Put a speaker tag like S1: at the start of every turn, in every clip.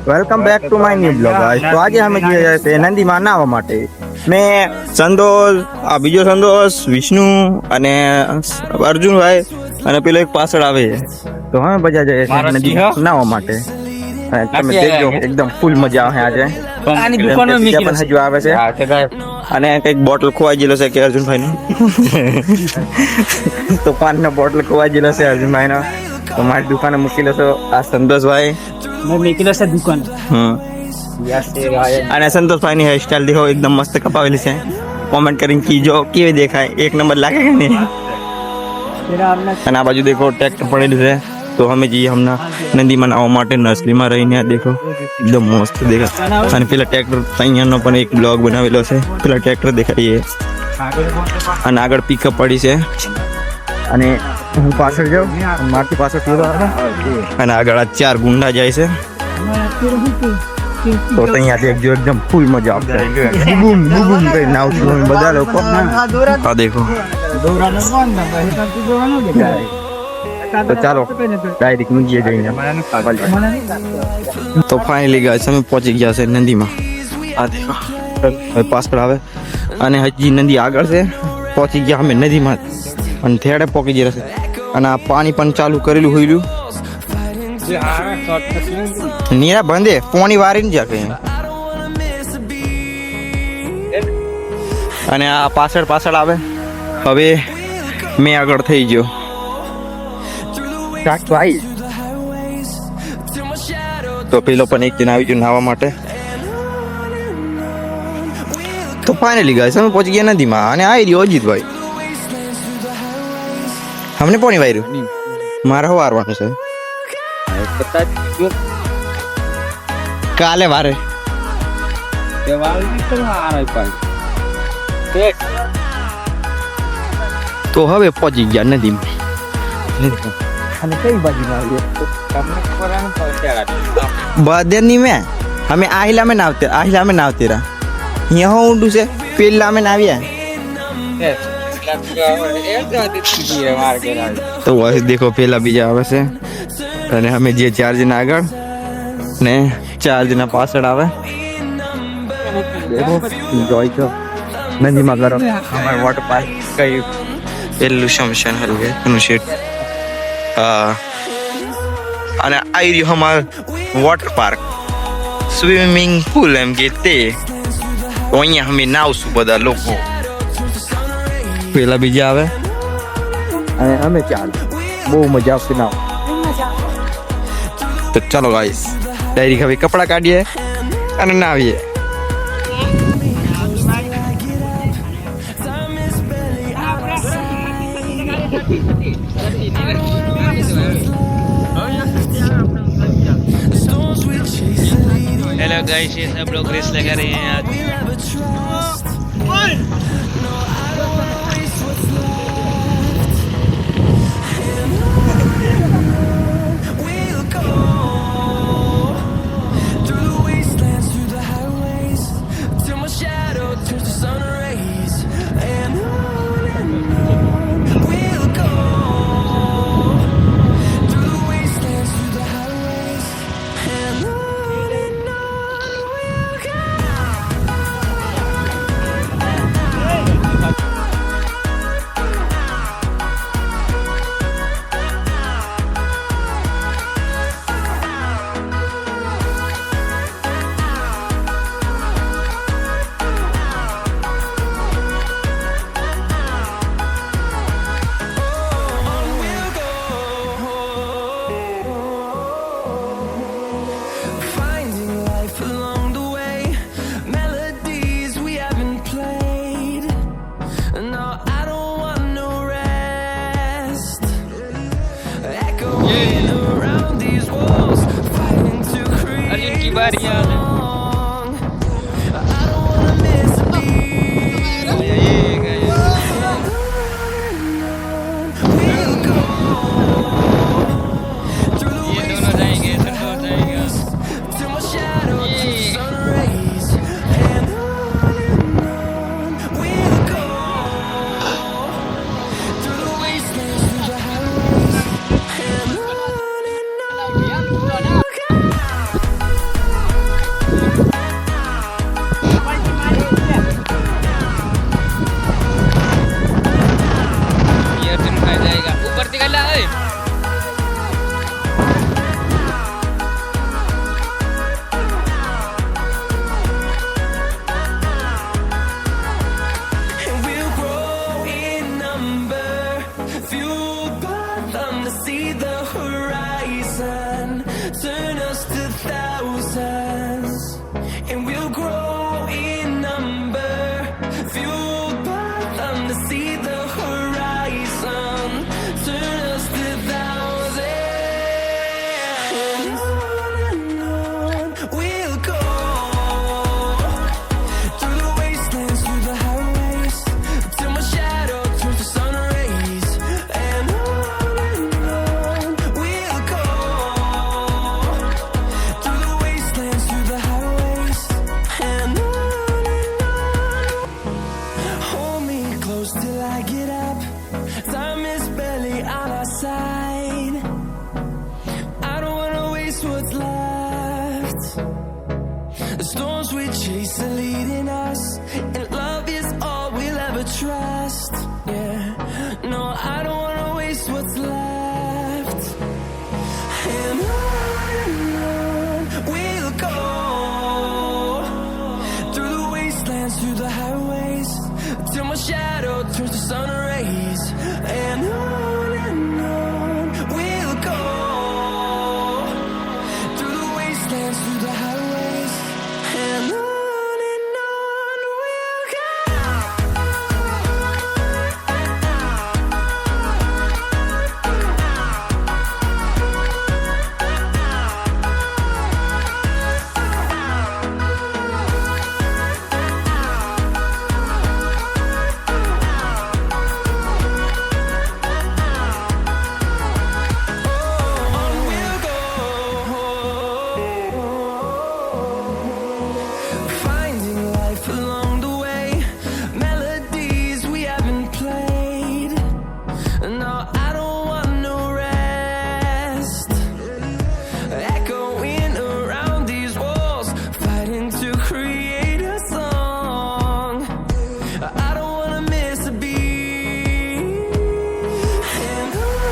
S1: Welcome back to my new blog guys. તો આજે અમે જઈએ છીએ નંદીમાં નાહવા માટે. મેં સંતોષ, આ બીજો સંતોષ, વિષ્ણુ અને અર્જુનભાઈ અને પેલો એક પાછળ આવે છે. તો અમે બધા જઈએ છીએ નદીમાં નાહવા માટે. અને તમે દેખજો એકદમ ફૂલ મજા આવે આજે.
S2: આની દુકાનમાં
S1: બીજા પણ હજુ આવે છે અને કઈક બોટલ ખોવાઈ ગયેલો છે કે અર્જુનભાઈ નો. તો પાનનો બોટલ ખોવાઈ ગયેલો છે અર્જુનભાઈ નો. તો મારી દુકાને મૂકેલો છે આ સંતોષભાઈ.
S2: મેં મેકેલો છે દુકાન.
S1: અને સંતોષભાઈ ની હેરસ્ટાઈલ દેખો એકદમ મસ્ત કપાવેલી છે. કોમેન્ટ કરીને કીજો કેવી દેખાય, એક નંબર લાગે કે નહીં. અને આ બાજુ દેખો ટ્રેક્ટર પડેલું છે. તો અમે જઈએ હમણાં નદીમાં નાહવા માટે. નર્સરીમાં રહીને દેખો એકદમ મસ્ત દેખાય. અને પેલા ટ્રેક્ટર અહીંયાનો પણ એક બ્લોગ બનાવેલો છે. પેલા ટ્રેક્ટર દેખાઈએ અને આગળ પિકઅપ પડી છે. અને હું પાછળ જાઉં, મારથી પાછળ પીવા આવે અને આગળ આ 4 ગુંડા જાય છે. તો અહીંયા દેખજો એકદમ ફૂલ મજા આવશે. બુબુમ બુબુમ કરી નાવશું અમે બધા લોકો. આ દેખો. તો ચાલો ડાયરેક્ટ મૂકીએ જઈને. તો ફાઇનલી ગાઈસ અમે પહોંચી ગયા છે નદીમાં. આ દેખો પાછળ આવે અને હજી નદી આગળ છે. પહોંચી ગયા અમે નદીમાં અને થેડે પોકી ગયા છે. અને આ પાણી પણ ચાલુ કરેલું હોયલું. નીરા બંધે પોણી વારીને જા કઈ. અને આ પાછળ આવે. હવે મેં આગળ થઈ ગયો. તો પેલો પણ એક દિન આવી ગયો નાહવા માટે. તો ફાઇનલી ગાઈસ અમે પહોંચી ગયા નદીમાં. અને આવી રહ્યો અજીતભાઈ. અમને પોણી વાર્યું મારે શું વારવાનું છે કાલે વારે. તો હવે પહોંચી ગયા નદીમાં. અને કઈ બાજુ બદેની મેં અમે આહિલા में नावते રહ્યા. અહીંયા હું ઊંડું છે પેલા અમે નાવ્યા. તો વહી દેખો પેલા બીજા આવે છે. અને અમે જે 4 જણા આગળ ને 4 જણા પાછળ આવે. જોઈ છો નદીમાં કરો અમારે વોટર પાર્ક કઈ પેલું શમશાન હલવે એનું શેડ. અને આવી રહ્યું અમાર વોટર પાર્ક સ્વિમિંગ પુલ એમ કે તે. તો અહીંયા અમે નાવશું બધા લોકો. પેલા બીજા આવે અને અમે 4. બહુ મજા આવશે નાવ. તો ચાલો ગાઈસ ડાયરેક્ટ હવે કપડા કાઢીએ અને નાવીએ.
S2: हेलो गाइस, ये सब लोग रेस लगा रहे हैं आज. अर्जुन की बारी है. ये दोनों जाएंगे, संतोष जाएगा.
S3: shadow turns to sun rays, and on we'll go through the wastelands, through the highways, and on we'll go. Finding life along the way, melodies we haven't played. No, I don't want no rest. Echoing around these walls, fighting to create a song. I don't wanna miss a beat. And on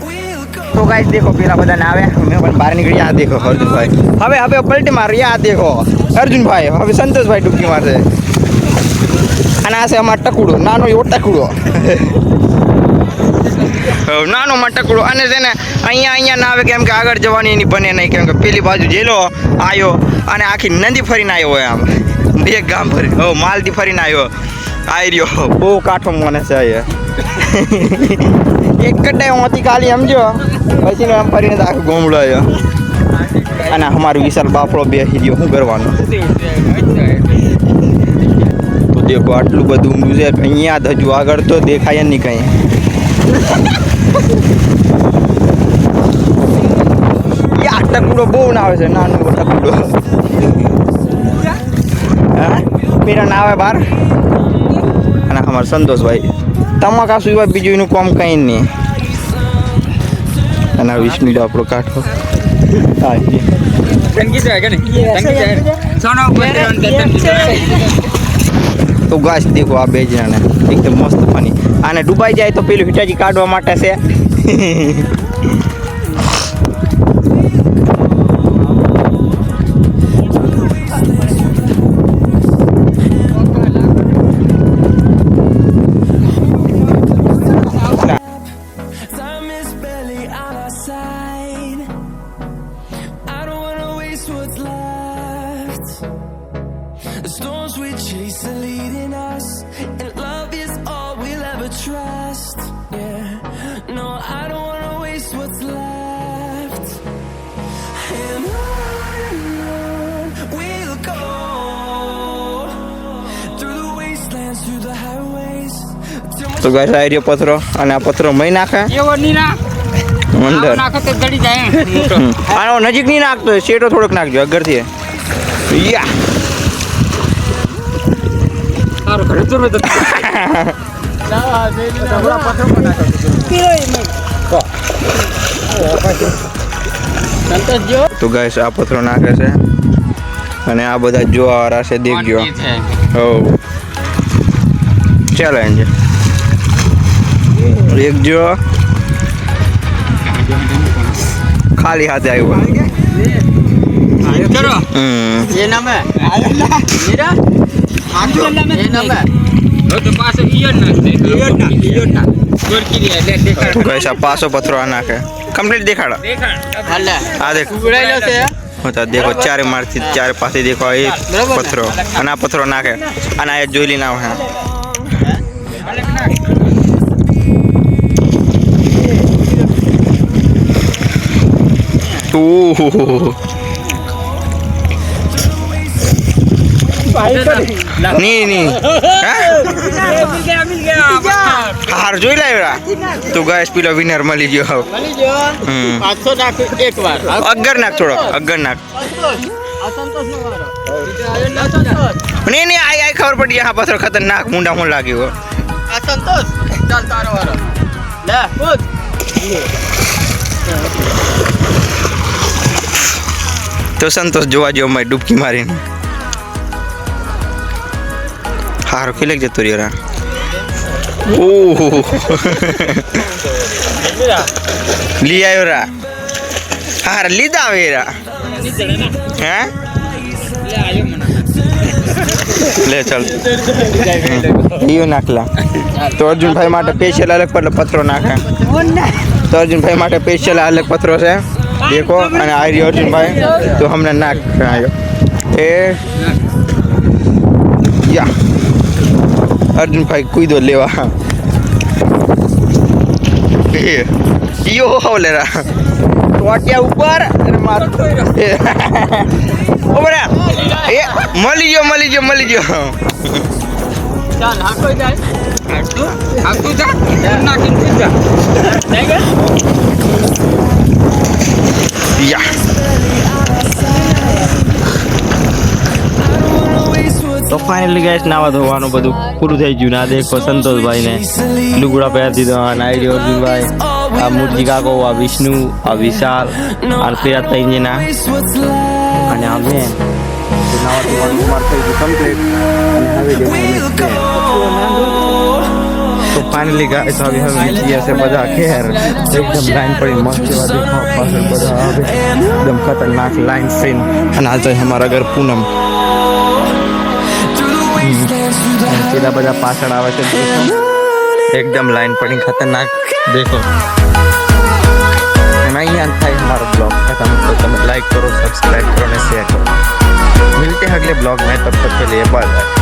S3: we'll go.
S1: तो guys देखो પેલા બધા ના આવે અમે પણ બહાર નીકળી આ દેખો અર્જુનભાઈ હવે પલટી મારી આ દેખો અર્જુનભાઈ હવે સંતોષભાઈ ડૂબકી મારશે અને આ છે અમાર ટકુડો નાનો એવો ટકુડો નાનો માં ટકુડો અને છે ને અહીંયા ના આવે કેમ કે આગળ જવાની એની બને નહીં કેમ કે પેલી બાજુ જેલો આવ્યો અને આખી નદી ફરીને આવ્યો હોય આમ બે ગામ ફરી માલથી ફરીને આવ્યો આવી રહ્યો બહુ કાઠો મને છે એક જ ટાઈમ હતી ખાલી સમજો પછી એમ ફરીને તો આખું ગોમડો આવ્યો અને અમારું વિશાલ બાપડો બેસી ગયો શું કરવાનું તો દેખો આટલું બધું ઊંડું છે અહીંયા જ હજુ આગળ તો દેખાય નહીં કંઈ યા ટકુડો બહુ ના આવે છે નાનો ટકુડો હા મેરા ના આવે બહાર અને અમારા સંતોષભાઈ તમાકા સિવાય બીજું એનું કામ કંઈ નહીં અને વિષ્ણુ આપણો કાઢો તો ગાছ દેખો આ બે જણાને એકદમ મસ્ત પાણી આને ડૂબાઈ જાય તો પેલું હિટાજી કાઢવા માટે છે
S3: Time is barely on our side. I don't wanna waste what's left. The storms we chase are leading us, and love is all we'll ever trust. Yeah, no, I don't wanna waste what's left. And on we'll go through the wastelands, through the highways.
S1: તો guys આ રહ્યો પથરો અને આ પથરો મહી નાખે
S2: એવો નહીં ના
S1: અંદર
S2: નાખો તો ગળી જાય
S1: આનો નજીક નહીં નાખતો શેડો થોડોક નાખજો આગળથી યા
S2: સારું ઘરે તો મેં
S1: તો ગાઈસ આ પથરો નાખે છે અને આ બધા જોવાવાળા છે દેખજો હો ચેલેન્જ એક જો ખાલી હાથે આવ્યો
S2: ચલો એ નામ હે મીરા આજો એ નામ હે તો પાછો ઈયર ના ગોરકી રે એટલે દેખાડ
S1: તો ગાઈસ આ પાછો પથરો આ નાખે કમ્પ્લીટ દેખાડો
S2: હાલે
S1: આ દેખ
S2: ઉડાઈલો છે
S1: હોતા દેખો ચારે મારથી ચારે પાસે દેખો આ એક પથરો અને આ પથરો નાખે અને આ જોઈ લીના હે ઓહો ની હાર જોઈ લાવ્યા તો ગાઈસ પેલો વિનર મળી ગયો
S2: મળી ગયો 500 નાખ એકવાર
S1: અગર નાખ થોડો અગર નાખ
S2: અસંતોષ નો વારો
S1: નહીં આઈ ખબર પડી આ પથ્થર ખતરનાક મુંડા હું લાગ્યો
S2: અસંતોષ ચાલ તારો વારો લે કૂદ
S1: તો સંતોષ જોવા જેવો મેં ડૂબકી મારીને હારો ખીલેક જતો રહ્યો રા ઓહો લી આવ્યો રા હાર લીધા આવે રા હે
S2: લે આયો મને
S1: લે ચાલ ઈયો નાખલા તો અર્જુનભાઈ માટે સ્પેશિયલ અલગ પત્રો નાખે તો અર્જુનભાઈ માટે સ્પેશિયલ અલગ પત્રો છે દેખો અને આ રહ્યો અર્જુનભાઈ તો હમણાં નાખ આવ્યો એ યા અર્જુનભાઈ કૂદો લેવા યો હો લેરા ટોટિયા ઉપર અને મારું ઓ બરા એ મળી ગયો
S2: ચાલ હાકો જાય હાકતું જા નાખીને જા
S1: યા તો ફાઇનલી ગાઈસ નાવા ધોવાનું બધું પૂરું થઈ ગયું ના દેખો સંતોષભાઈ ને લુગડા પહેરી દીધો અને આઈડિયો અર્જુનભાઈ આ મૂર્તિ કાકો આ વિષ્ણુ આ વિશાલ આ પેરા ત્રણ જણા અને અમે નાવા ધોવાનું માર થઈ ગયું કમ્પ્લીટ અને હવે તો ફાઇનલી ગાઈસ હવે નીકળ્યા છે બધા ઘેર એકદમ લાઈન પડી મસ્ત એવા દેખાવ પાછળ બધા આવે એકદમ ખતરનાક લાઈન ફ્રેમ અને આ જાય અમારા ઘર પૂનમ પેલા બધા પાછળ આવે છે દેખો એકદમ લાઈન પડી ખતરનાક देखो यहाँ था हमारा ब्लॉग खत्म तो तुम लाइक करो सब्सक्राइब करो और शेयर करो मिलते हैं अगले ब्लॉग में तब तक के लिए बाय बाय।